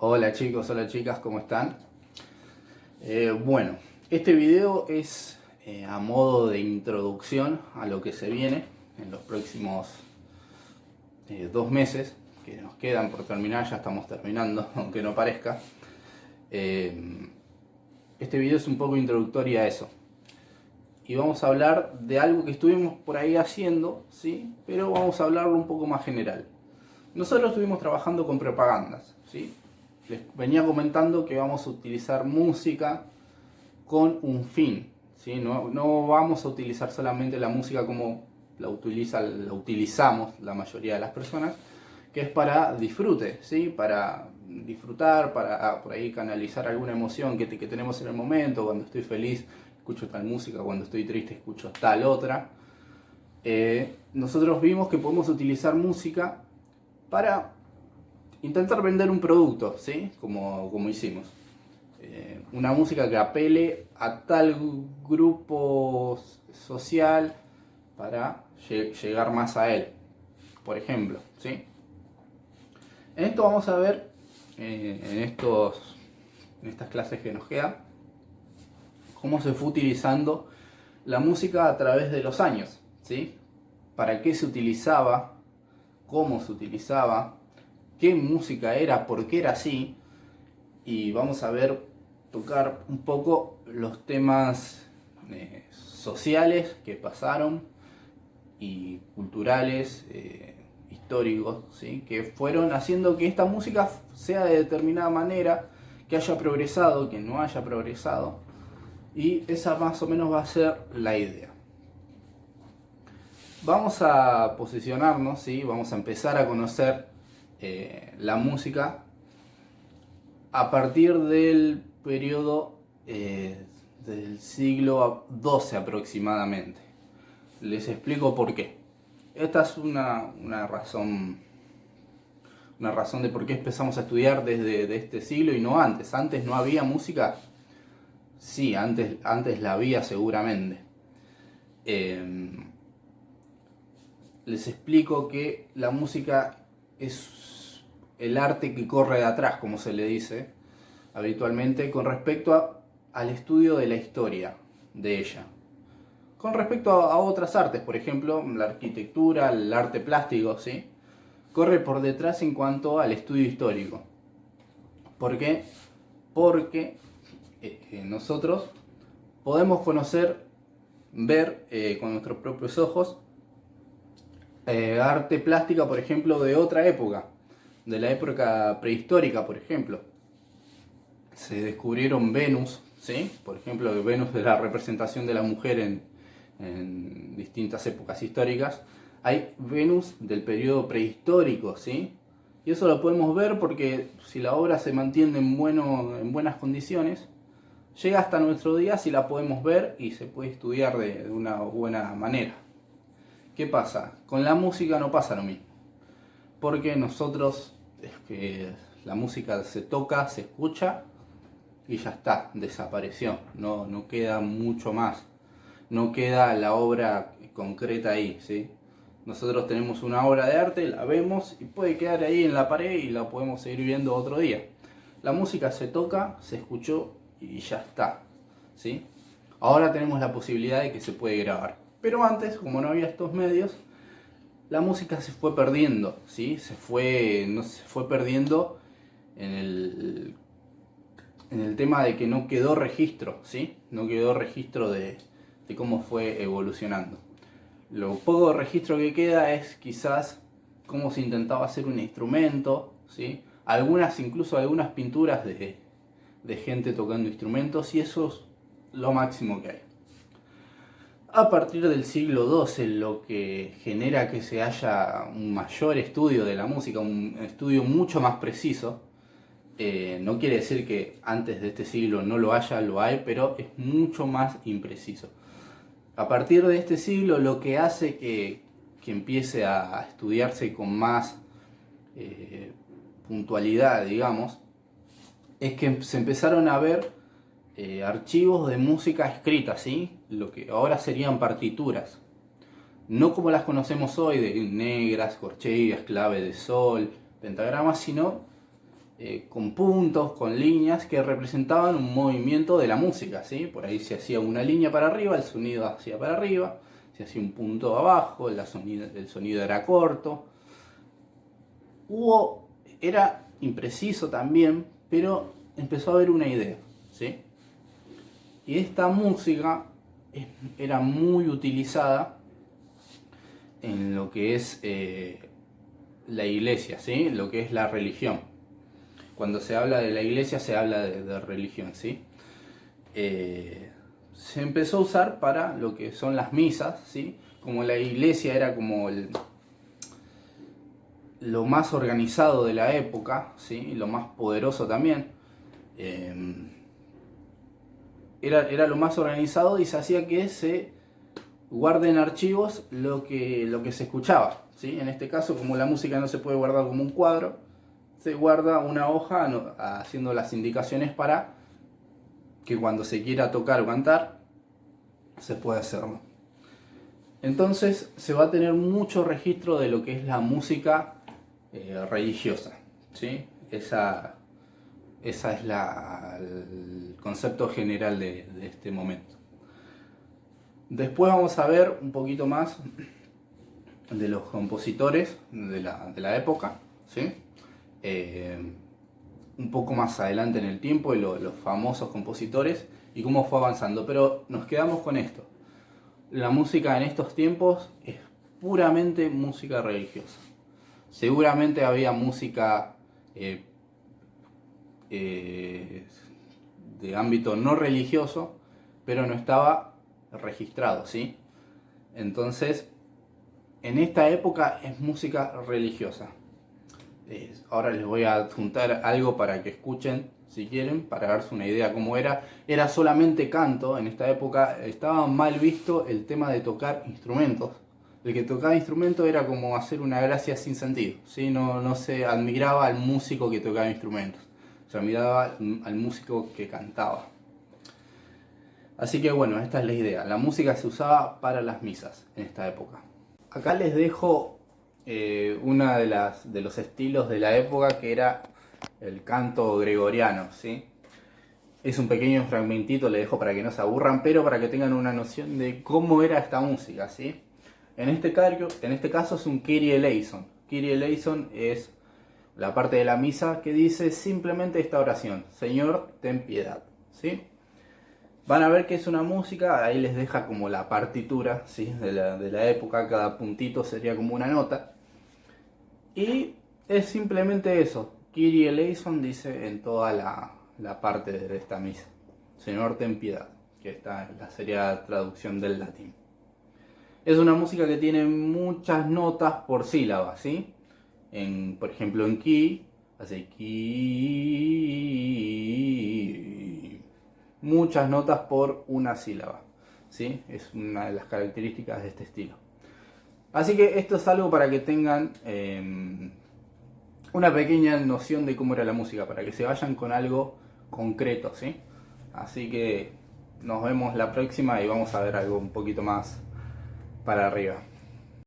Hola chicos, hola chicas, ¿cómo están? Bueno, este video es a modo de introducción a lo que se viene en los próximos 2 meses que nos quedan por terminar, ya estamos terminando, aunque no parezca. Este video es un poco introductorio a eso. Y vamos a hablar de algo que estuvimos por ahí haciendo, ¿sí? Pero vamos a hablarlo un poco más general. Nosotros estuvimos trabajando con propagandas, ¿sí? Les venía comentando que vamos a utilizar música con un fin, ¿sí? No vamos a utilizar solamente la música como la utilizamos la mayoría de las personas, que es para disfrute, ¿sí? Para disfrutar, para por ahí canalizar alguna emoción que tenemos en el momento. Cuando estoy feliz escucho tal música, cuando estoy triste escucho tal otra. Nosotros vimos que podemos utilizar música para intentar vender un producto, ¿sí? Como hicimos. Una música que apele a tal grupo social para llegar más a él, por ejemplo, ¿sí? En esto vamos a ver, en estas clases que nos quedan, cómo se fue utilizando la música a través de los años, ¿sí? Para qué se utilizaba, cómo se utilizaba, qué música era, por qué era así, y vamos a ver, tocar un poco los temas sociales que pasaron y culturales, históricos, ¿sí? Que fueron haciendo que esta música sea de determinada manera, que haya progresado, que no haya progresado, y esa más o menos va a ser la idea. Vamos a posicionarnos, ¿sí? Vamos a empezar a conocer la música a partir del periodo del siglo XII aproximadamente. Les explico por qué. Esta es una razón de por qué empezamos a estudiar desde este siglo y no antes. Antes no había música. Sí, antes la había seguramente. Les explico que la música es el arte que corre de atrás, como se le dice habitualmente, con respecto al estudio de la historia de ella. Con respecto a otras artes, por ejemplo, la arquitectura, el arte plástico, ¿sí? Corre por detrás en cuanto al estudio histórico. ¿Por qué? Porque nosotros podemos conocer, ver con nuestros propios ojos arte plástica, por ejemplo, de otra época, de la época prehistórica, por ejemplo. Se descubrieron Venus, ¿sí? Por ejemplo, Venus de la representación de la mujer en distintas épocas históricas. Hay Venus del periodo prehistórico, ¿sí? Y eso lo podemos ver porque si la obra se mantiene en buenas condiciones, llega hasta nuestro día si la podemos ver y se puede estudiar de una buena manera. ¿Qué pasa? Con la música no pasa lo mismo. Porque nosotros, es que la música se toca, se escucha y ya está, desapareció. No queda mucho más. No queda la obra concreta ahí, ¿sí? Nosotros tenemos una obra de arte, la vemos y puede quedar ahí en la pared y la podemos seguir viendo otro día. La música se toca, se escuchó y ya está, ¿sí? Ahora tenemos la posibilidad de que se puede grabar. Pero antes, como no había estos medios, la música se fue perdiendo, ¿sí? Se fue perdiendo en el tema de que no quedó registro, ¿sí? No quedó registro de cómo fue evolucionando. Lo poco registro que queda es quizás cómo se intentaba hacer un instrumento, ¿sí? Incluso algunas pinturas de gente tocando instrumentos, y eso es lo máximo que hay. A partir del siglo XII, lo que genera que se haya un mayor estudio de la música, un estudio mucho más preciso, no quiere decir que antes de este siglo no lo haya, lo hay, pero es mucho más impreciso. A partir de este siglo, lo que hace que empiece a estudiarse con más puntualidad, digamos, es que se empezaron a ver archivos de música escrita, ¿sí? Lo que ahora serían partituras. No como las conocemos hoy, de negras, corcheas, clave de sol, pentagramas, sino con puntos, con líneas que representaban un movimiento de la música, ¿sí? Por ahí se hacía una línea para arriba, el sonido hacía para arriba, se hacía un punto abajo, el sonido era corto. Era impreciso también, pero empezó a haber una idea, ¿sí? Y esta música era muy utilizada en lo que es la iglesia, ¿sí? Lo que es la religión. Cuando se habla de la iglesia se habla de religión, ¿sí? Se empezó a usar para lo que son las misas, ¿sí? Como la iglesia era como lo más organizado de la época, ¿sí? Lo más poderoso también. Era lo más organizado y se hacía que se guarde en archivos lo que se escuchaba, ¿sí? En este caso, como la música no se puede guardar como un cuadro, se guarda una hoja haciendo las indicaciones para que cuando se quiera tocar o cantar se pueda hacerlo. Entonces se va a tener mucho registro de lo que es la música religiosa, ¿sí? Esa es el concepto general de este momento. Después vamos a ver un poquito más de los compositores de la época, ¿sí? Un poco más adelante en el tiempo, los famosos compositores y cómo fue avanzando. Pero nos quedamos con esto. La música en estos tiempos es puramente música religiosa. Seguramente había música de ámbito no religioso, pero no estaba registrado, ¿sí? Entonces, en esta época es música religiosa. Ahora les voy a adjuntar algo para que escuchen, si quieren, para darse una idea cómo era. Era solamente canto, en esta época estaba mal visto el tema de tocar instrumentos. El que tocaba instrumento era como hacer una gracia sin sentido, ¿sí? No se admiraba al músico que tocaba instrumentos, se admiraba al músico que cantaba. Así que bueno, esta es la idea. La música se usaba para las misas en esta época. Acá les dejo una de los estilos de la época, que era el canto gregoriano, ¿sí? Es un pequeño fragmentito, le dejo para que no se aburran, pero para que tengan una noción de cómo era esta música, ¿sí? En este caso es un Kyrie eleison. Kyrie eleison es la parte de la misa que dice simplemente esta oración: Señor, ten piedad, ¿sí? Van a ver que es una música, ahí les deja como la partitura, ¿sí? de la época, cada puntito sería como una nota. Y es simplemente eso. Kyrie eleison dice en toda la parte de esta misa: Señor, ten piedad, que esta sería la traducción del latín. Es una música que tiene muchas notas por sílaba, ¿sí? Por ejemplo, en ki, hace ki, muchas notas por una sílaba, ¿sí? Es una de las características de este estilo. Así que esto es algo para que tengan una pequeña noción de cómo era la música, para que se vayan con algo concreto, ¿sí? Así que nos vemos la próxima y vamos a ver algo un poquito más para arriba.